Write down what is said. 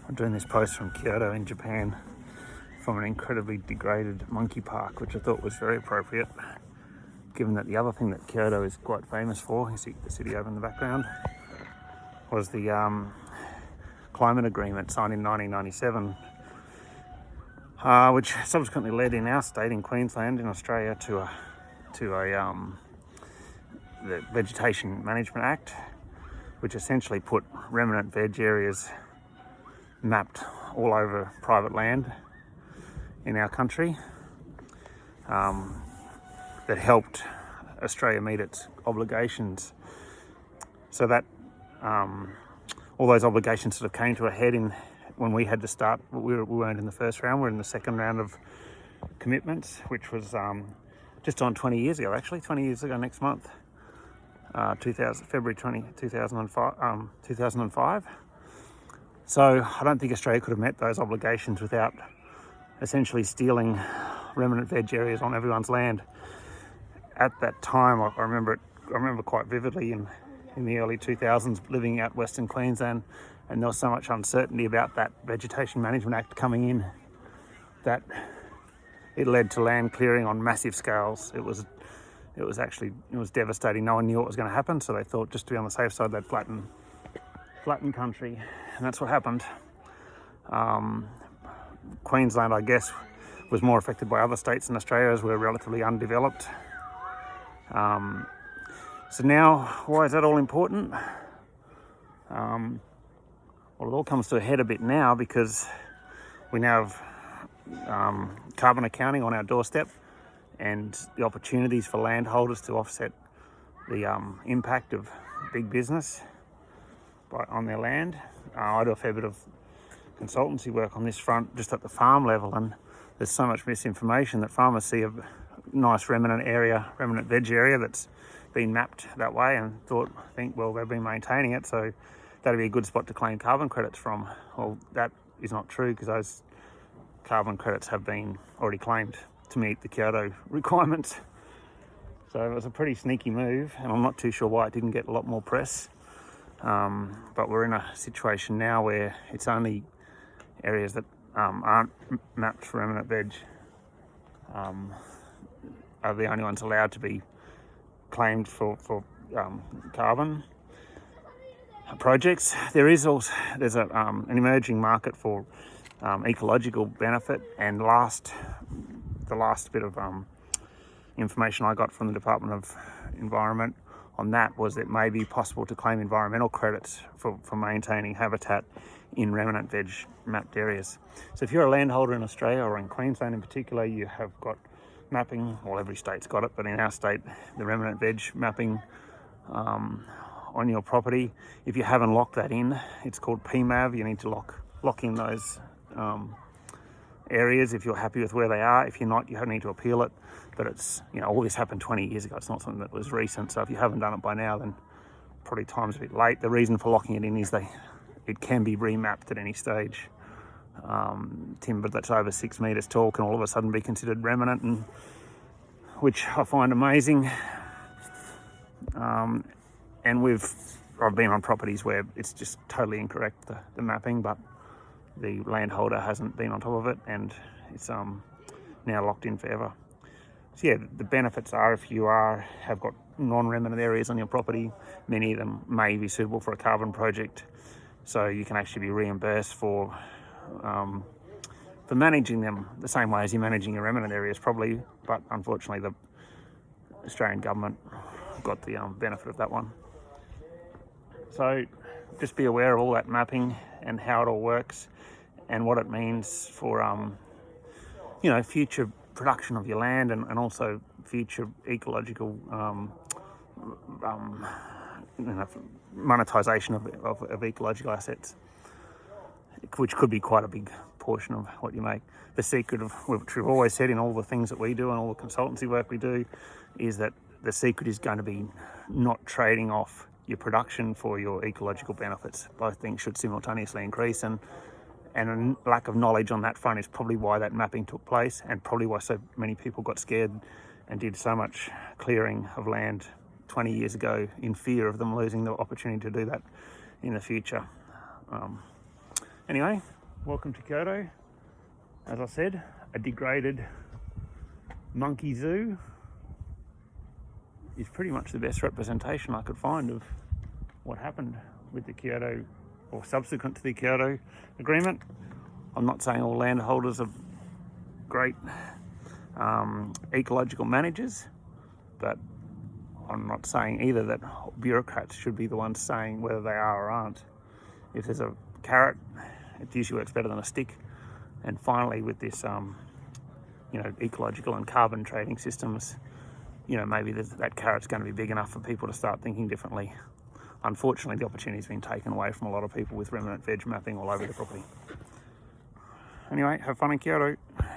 I'm doing this post from Kyoto in Japan, from an incredibly degraded monkey park, which I thought was very appropriate, given that the other thing that Kyoto is quite famous for, you see the city over in the background, was the climate agreement signed in 1997, which subsequently led in our state, in Queensland, in Australia, to the Vegetation Management Act, which essentially put remnant veg areas mapped all over private land in our country, that helped Australia meet its obligations. So that all those obligations sort of came to a head when we had to start. We weren't in the first round, we're in the second round of commitments, which was just on 20 years ago, actually, 20 years ago next month, February 2005. So I don't think Australia could have met those obligations without essentially stealing remnant veg areas on everyone's land. At that time, I remember quite vividly in the early 2000s, living out Western Queensland, and there was so much uncertainty about that Vegetation Management Act coming in that it led to land clearing on massive scales. It was devastating. No one knew what was going to happen, so they thought, just to be on the safe side, they'd flatten country, and that's what happened. Queensland, I guess, was more affected by other states in Australia, as we're relatively undeveloped. So now, why is that all important? Well, it all comes to a head a bit now because we now have carbon accounting on our doorstep, and the opportunities for landholders to offset the impact of big business on their land. I do a fair bit of consultancy work on this front, just at the farm level, and there's so much misinformation that farmers see a nice remnant veg area that's been mapped that way and think, well, they've been maintaining it, so that'd be a good spot to claim carbon credits from. Well, that is not true, because those carbon credits have been already claimed to meet the Kyoto requirements. So it was a pretty sneaky move, and I'm not too sure why it didn't get a lot more press. But we're in a situation now where it's only areas that aren't mapped for remnant veg are the only ones allowed to be claimed for carbon projects. There's an emerging market for ecological benefit, and the last bit of information I got from the Department of Environment on that was that it may be possible to claim environmental credits for maintaining habitat in remnant veg mapped areas. So if you're a landholder in Australia, or in Queensland in particular, you have got mapping. Well, every state's got it, but in our state, the remnant veg mapping on your property. If you haven't locked that in, it's called PMAV. You need to lock in those areas if you're happy with where they are. If you're not, you need to appeal it. But it's, all this happened 20 years ago. It's not something that was recent. So if you haven't done it by now, then probably time's a bit late. The reason for locking it in is it can be remapped at any stage. Timber that's over 6 metres tall can all of a sudden be considered remnant, and which I find amazing. And I've been on properties where it's just totally incorrect, the mapping, but the landholder hasn't been on top of it, and it's now locked in forever. So yeah, the benefits are, if you have got non-remnant areas on your property, many of them may be suitable for a carbon project, so you can actually be reimbursed for managing them the same way as you're managing your remnant areas, probably. But unfortunately, the Australian government got the benefit of that one. So just be aware of all that mapping and how it all works, and what it means for future production of your land, and also future ecological monetization of ecological assets, which could be quite a big portion of what you make. The secret of, which we've always said in all the things that we do and all the consultancy work we do, is that the secret is going to be not trading off your production for your ecological benefits. Both things should simultaneously increase, and a lack of knowledge on that front is probably why that mapping took place, and probably why so many people got scared and did so much clearing of land 20 years ago in fear of them losing the opportunity to do that in the future. Anyway, welcome to Kyoto. As I said, a degraded monkey zoo is pretty much the best representation I could find of what happened with the Kyoto, or subsequent to the Kyoto Agreement. I'm not saying all landholders are great ecological managers, but I'm not saying either that bureaucrats should be the ones saying whether they are or aren't. If there's a carrot, it usually works better than a stick. And finally, with this, ecological and carbon trading systems, maybe that carrot's going to be big enough for people to start thinking differently. Unfortunately, the opportunity's been taken away from a lot of people with remnant veg mapping all over the property. Anyway, have fun in Kyoto.